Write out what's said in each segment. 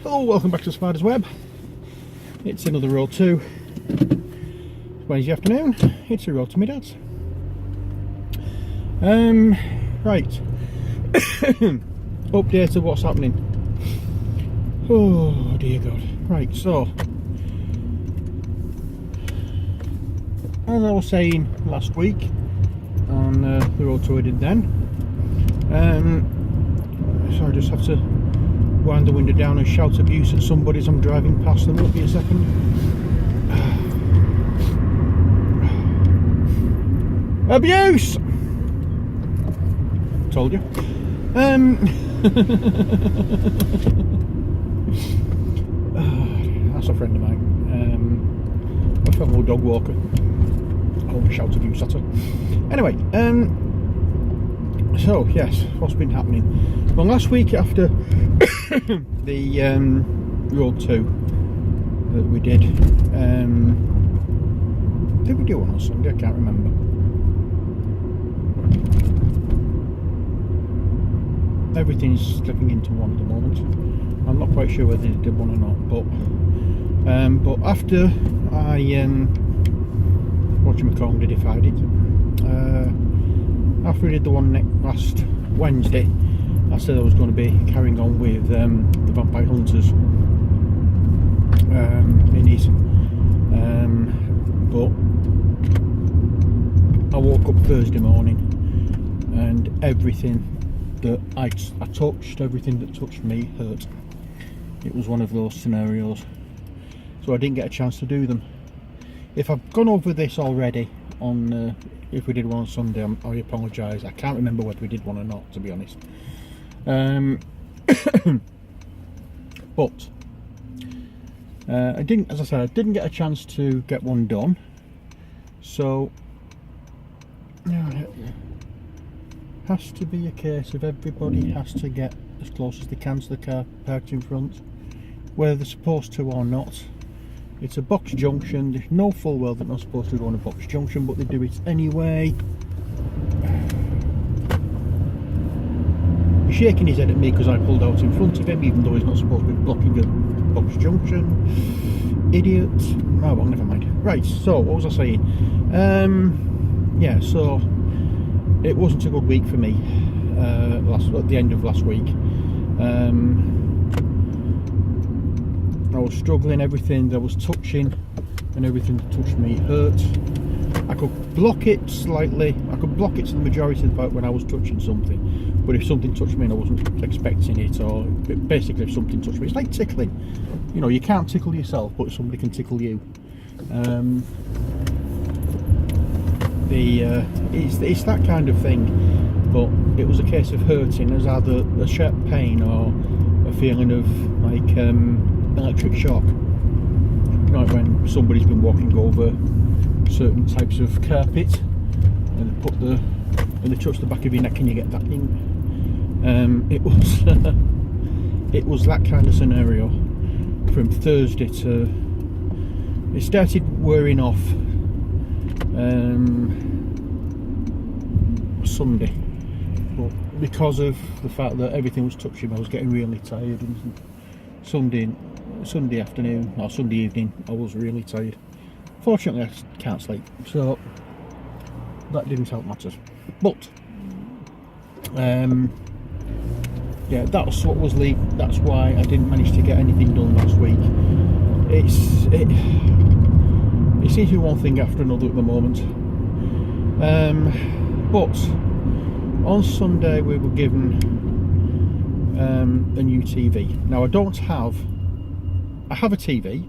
Hello, welcome back to Spider's Web. It's another road to Wednesday afternoon. It's a road to my dad's. Right. Update of what's happening. Oh dear God. Right, so as I was saying last week on the road tour I did then, so I just have to wind the window down and shout abuse at somebody as I'm driving past them. Won't be a second. Abuse! Told you. That's a friend of mine. A fellow dog walker. I won't shout abuse at her. Anyway, so yes, what's been happening? Well, last week after the Road 2 that we did we do one on Sunday? I can't remember. Everything's slipping into one at the moment. I'm not quite sure whether they did one or not, but after I whatchamacallit it, after we did the one last Wednesday, I said I was going to be carrying on with the Vampire Hunters minis, but I woke up Thursday morning and everything that I touched, everything that touched me hurt. It was one of those scenarios, so I didn't get a chance to do them. If I've gone over this already on if we did one on Sunday, I apologise. I can't remember whether we did one or not, to be honest. But I didn't, as I said, I didn't get a chance to get one done, so has to be a case of everybody has to get as close as they can to the car parked in front, whether they're supposed to or not. It's a box junction. They know full well they're not supposed to go on a box junction, but they do it anyway. He's shaking his head at me because I pulled out in front of him, even though he's not supposed to be blocking a box junction. Idiot. Oh well, never mind. Right, so what was I saying? Yeah, so it wasn't a good week for me at the end of last week. I was struggling. Everything that was touching and everything that touched me hurt. I could block it slightly. I could block it to the majority of the part when I was touching something, but if something touched me and I wasn't expecting it, or basically if something touched me, it's like tickling. You know, you can't tickle yourself, but somebody can tickle you. It's that kind of thing, but it was a case of hurting. It was either a sharp pain or a feeling of like electric shock, like when somebody's been walking over certain types of carpet and they touch the back of your neck and you get that thing. It was that kind of scenario from Thursday to, it started wearing off Sunday, but because of the fact that everything was touching, I was getting really tired, and Sunday afternoon or Sunday evening I was really tired. Fortunately I can't sleep, so that didn't help matters. But yeah, that's what was that's why I didn't manage to get anything done last week. It seems to be one thing after another at the moment. But on Sunday we were given a new TV. Now I have a TV.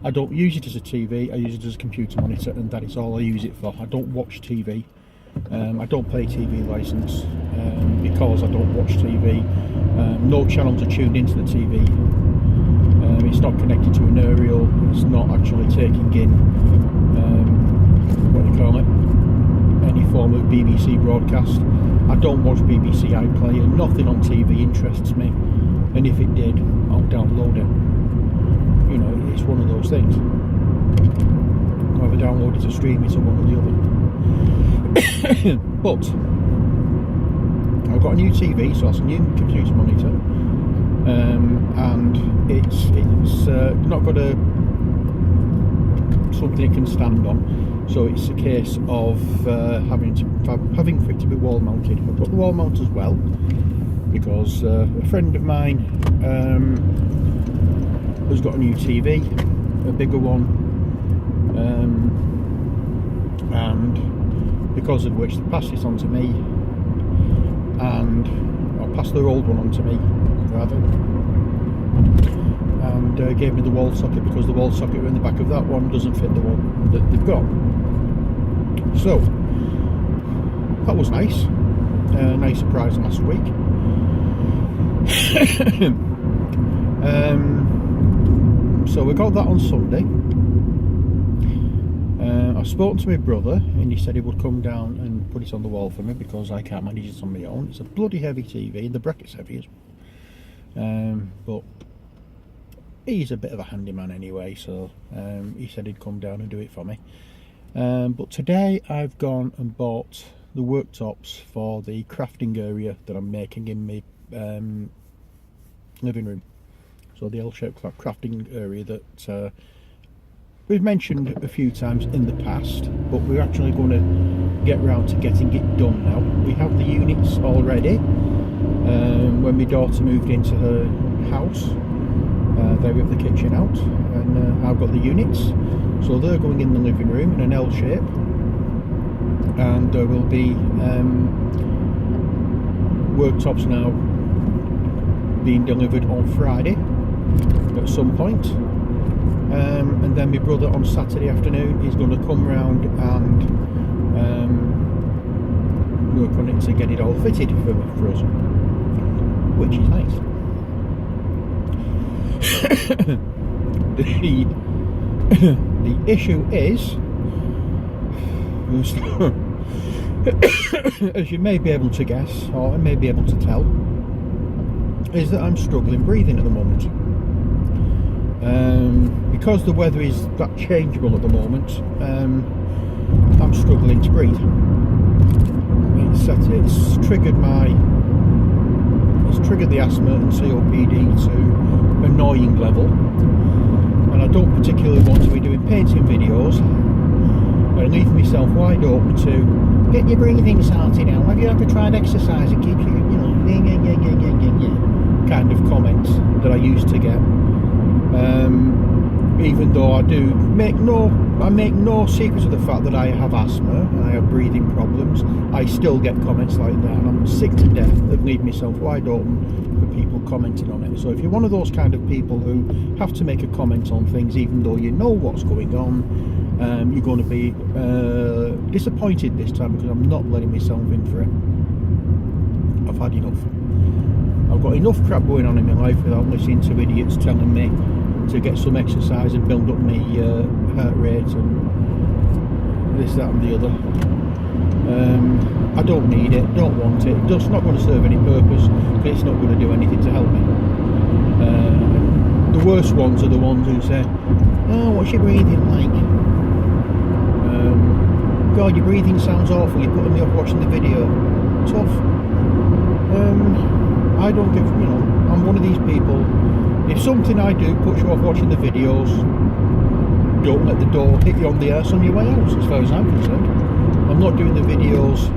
I don't use it as a TV, I use it as a computer monitor, and that is all I use it for. I don't watch TV. I don't pay TV license because I don't watch TV. No channels are tuned into the TV. It's not connected to an aerial. It's not actually taking in any form of BBC broadcast. I don't watch BBC iPlayer. Nothing on TV interests me, and if it did, I'll download it. You know, it's one of those things. Whether download it to stream it or one or the other. But I've got a new TV, so that's a new computer monitor, and it's something it can stand on, so it's a case of having for it to be wall mounted. I've got the wall mount as well because a friend of mine has got a new TV, a bigger one, and because of which they passed it on to me, and I'll pass their old one on to me rather, and gave me the wall socket because the wall socket in the back of that one doesn't fit the one that they've got. So that was nice, nice surprise last week. So we got that on Sunday. I've spoken to my brother and he said he would come down and put it on the wall for me because I can't manage it on my own. It's a bloody heavy TV and the bracket's heavy as well. But he's a bit of a handyman anyway, so he said he'd come down and do it for me. But today I've gone and bought the worktops for the crafting area that I'm making in my living room. So the L-shaped crafting area that we've mentioned a few times in the past, but we're actually going to get round to getting it done now. We have the units already. When my daughter moved into her house, they have the kitchen out, and I've got the units, so they're going in the living room in an L shape, and there will be worktops now being delivered on Friday at some point, and then my brother on Saturday afternoon is going to come round and work on it to get it all fitted for us, which is nice. The issue is, as you may be able to guess, or I may be able to tell, is that I'm struggling breathing at the moment. Because the weather is that changeable at the moment, I'm struggling to breathe. It's triggered the asthma and COPD to annoying level, and I don't particularly want to be doing painting videos and leave myself wide open to get your breathing sorted out. Have you ever tried exercise? It keeps you, kind of comments that I used to get. Even though I make no secret of the fact that I have asthma and I have breathing problems, I still get comments like that, and I'm sick to death of leaving myself wide open for people commenting on it. So if you're one of those kind of people who have to make a comment on things even though you know what's going on, you're going to be disappointed this time, because I'm not letting myself in for it. I've had enough. I've got enough crap going on in my life without listening to idiots telling me to get some exercise and build up my heart rate and this, that and the other. I don't need it, don't want it. It's not going to serve any purpose, because it's not going to do anything to help me. The worst ones are the ones who say, oh, what's your breathing like? God, your breathing sounds awful, you're putting me off watching the video. Tough. I don't give, I'm one of these people. If something I do puts you off watching the videos, don't let the door hit you on the arse on your way out, as far as I'm concerned. I'm not doing the videos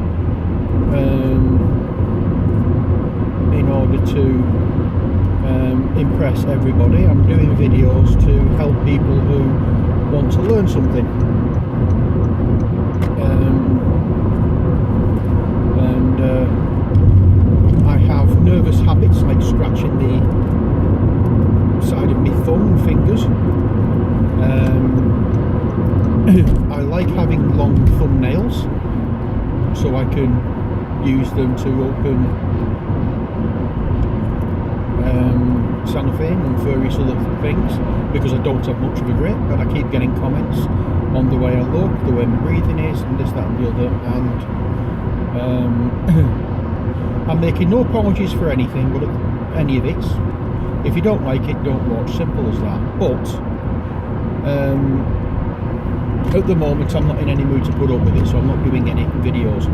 in order to impress everybody. I'm doing videos to help people who want to learn something. I have nervous habits like scratching the side of my thumb and fingers. I like having long thumbnails so I can use them to open cellophane and various other things, because I don't have much of a grip, and I keep getting comments on the way I look, the way my breathing is, and this, that and the other, and I'm making no apologies for anything, but any of it. If you don't like it, don't watch, simple as that. But at the moment I'm not in any mood to put up with it, so I'm not doing any videos.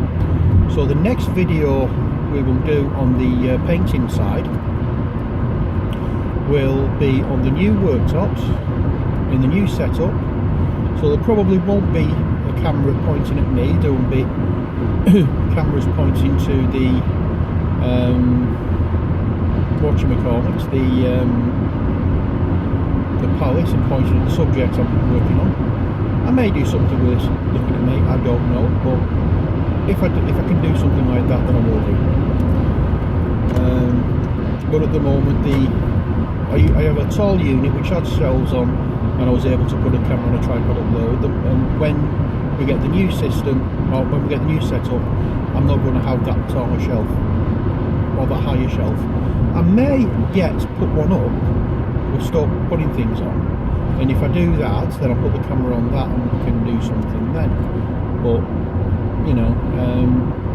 So the next video we will do on the painting side will be on the new worktops in the new setup, so there probably won't be a camera pointing at me. There will be cameras pointing to the whatchamacallit, the palette, and pointing at the subject I'm working on. I may do something with this looking at me, I don't know, but if I can do something like that, then I will do. But at the moment, I have a tall unit which had shelves on, and I was able to put a camera and a tripod up there. And when we get the new system, or when we get the new setup, I'm not going to have that taller shelf or that higher shelf. I may yet put one up. We'll start putting things on, and if I do that, then I'll put the camera on that and we can do something then. But you know,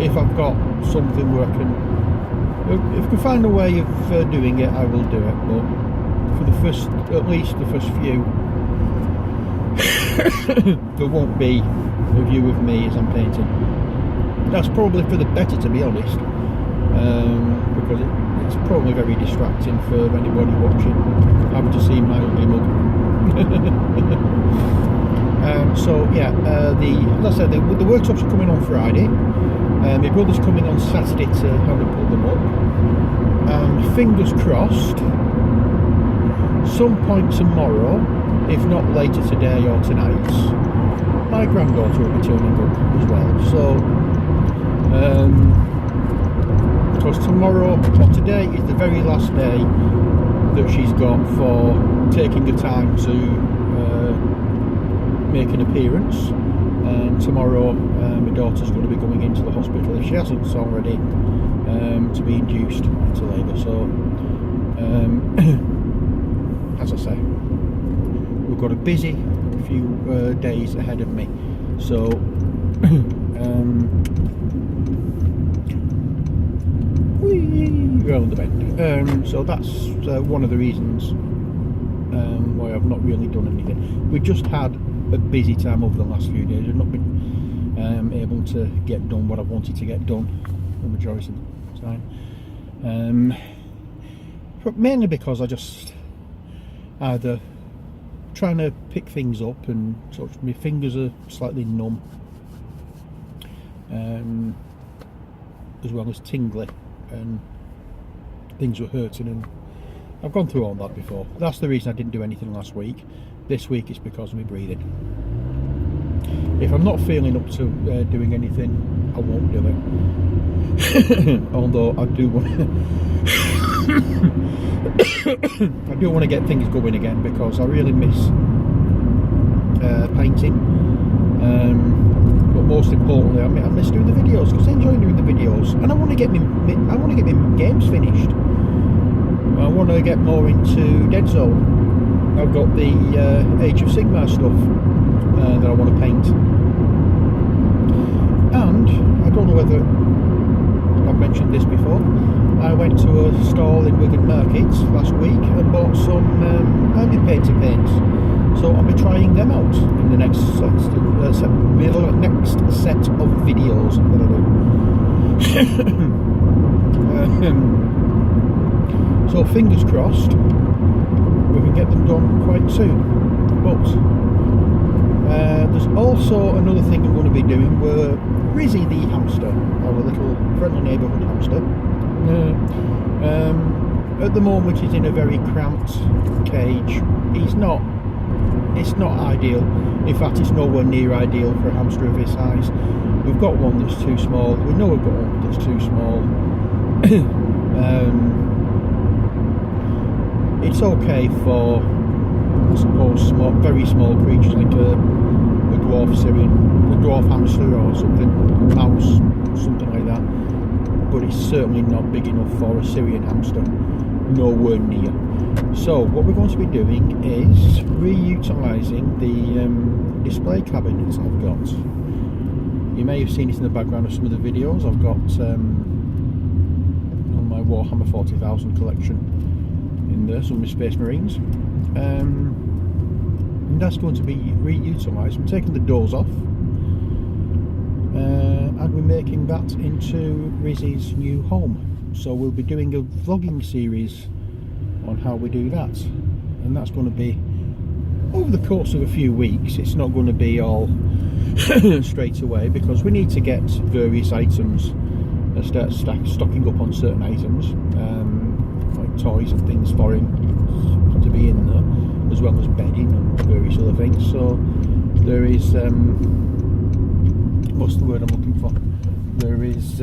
if I've got something where I can, if I can find a way of doing it, I will do it. But for the first, at least the first few, there won't be a view of me as I'm painting. That's probably for the better, to be honest, because it's probably very distracting for anybody watching, having to see my ugly mug. So yeah, as I said, the workshops are coming on Friday. My brother's coming on Saturday to help me pull them up. And fingers crossed, some point tomorrow, if not later today or tonight, my granddaughter will be turning up as well. So, because tomorrow or today is the very last day that she's got for taking the time to make an appearance, and tomorrow my daughter's going to be going into the hospital, if she hasn't already, to be induced into labour. So as I say, we've got a busy few days ahead of me, so round the bend. So that's one of the reasons why I've not really done anything. We just had a busy time over the last few days. I've not been able to get done what I wanted to get done the majority of the time, but mainly because I just either trying to pick things up, and sort of my fingers are slightly numb, as well as tingly, and things were hurting, and I've gone through all that before. That's the reason I didn't do anything last week. This week it's because of my breathing. If I'm not feeling up to doing anything, I won't do it. Although I do want I do want to get things going again, because I really miss painting. But most importantly, I miss doing the videos, because I enjoy doing the videos, and I want to get my games finished. I want to get more into Dead Zone. I've got the Age of Sigmar stuff that I want to paint, and I don't know whether I've mentioned this before. I went to a stall in Wigan Market last week and bought some army painter paints, so I'll be trying them out in the next set of videos that I do. So fingers crossed we can get them done quite soon. But there's also another thing I'm going to be doing, where Rizzy the hamster, our little friendly neighbourhood hamster, at the moment he's in a very cramped cage. It's not ideal. In fact, it's nowhere near ideal for a hamster of his size. We've got one that's too small. We know we've got one that's too small. It's okay for, I suppose, very small creatures like a dwarf hamster or something, a mouse, something like that. But it's certainly not big enough for a Syrian hamster, nowhere near. So what we're going to be doing is reutilising the display cabinets I've got. You may have seen it in the background of some of the videos. I've got on my Warhammer 40,000 collection in there, some of my Space Marines, and that's going to be reutilised. I'm taking the doors off, and we're making that into Rizzy's new home. So we'll be doing a vlogging series on how we do that, and that's going to be over the course of a few weeks. It's not going to be all straight away, because we need to get various items and start stocking up on certain items, like toys and things for him to be in there, as well as bedding and various other things. So there is what's the word I'm looking for? There is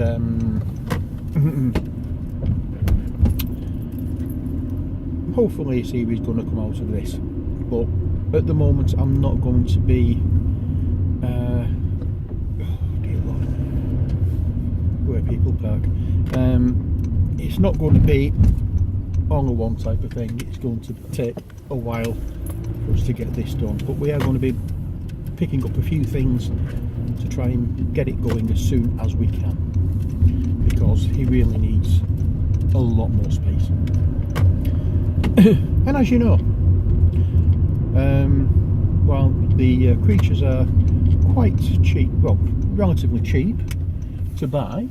hopefully a series going to come out of this, but at the moment I'm not going to be oh dear Lord, where people park. It's not going to be all in one type of thing. It's going to take a while for us to get this done, but we are going to be picking up a few things to try and get it going as soon as we can, because he really needs a lot more space. And as you know, while the creatures are quite cheap, well, relatively cheap to buy,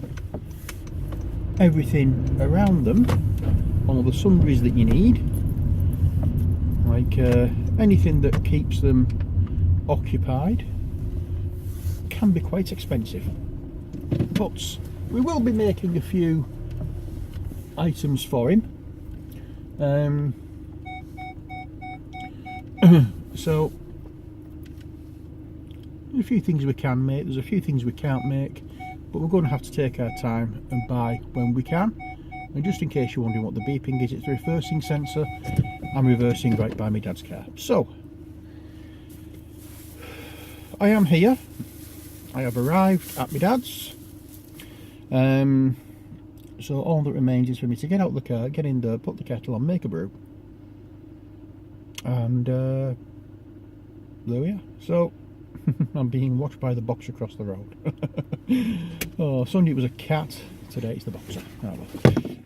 everything around them, all the sundries that you need, like anything that keeps them occupied, can be quite expensive. But we will be making a few items for him. So there's a few things we can make, there's a few things we can't make, but we're going to have to take our time and buy when we can. And just in case you're wondering what the beeping is, it's the reversing sensor. I'm reversing right by my dad's car. So I am here, I have arrived at my dad's. So all that remains is for me to get out of the car, get in there, put the kettle on, make a brew, and there we are. So I'm being watched by the boxer across the road. Oh, Sunday it was a cat, today it's the boxer. Oh,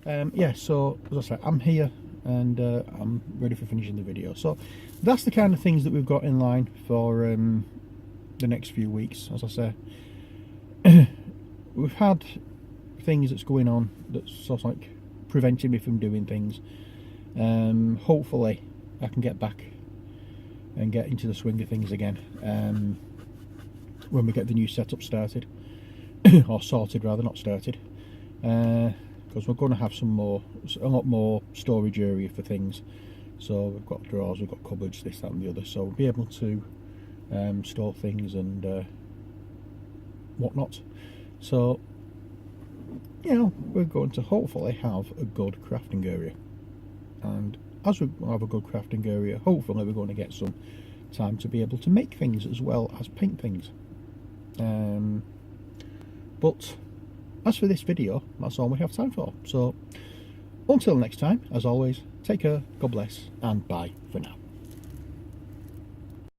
well. Yeah, so as I said, I'm here and I'm ready for finishing the video. So that's the kind of things that we've got in line for the next few weeks. As I say, we've had things that's going on that's sort of like preventing me from doing things. Hopefully I can get back and get into the swing of things again when we get the new setup started, or sorted rather, not started, because we're going to have a lot more storage area for things. So we've got drawers, we've got cupboards, this, that and the other, so we'll be able to store things and whatnot. So, you know, we're going to hopefully have a good crafting area, and as we have a good crafting area, hopefully we're going to get some time to be able to make things as well as paint things. But as for this video, that's all we have time for. So until next time, as always, take care, God bless, and bye for now.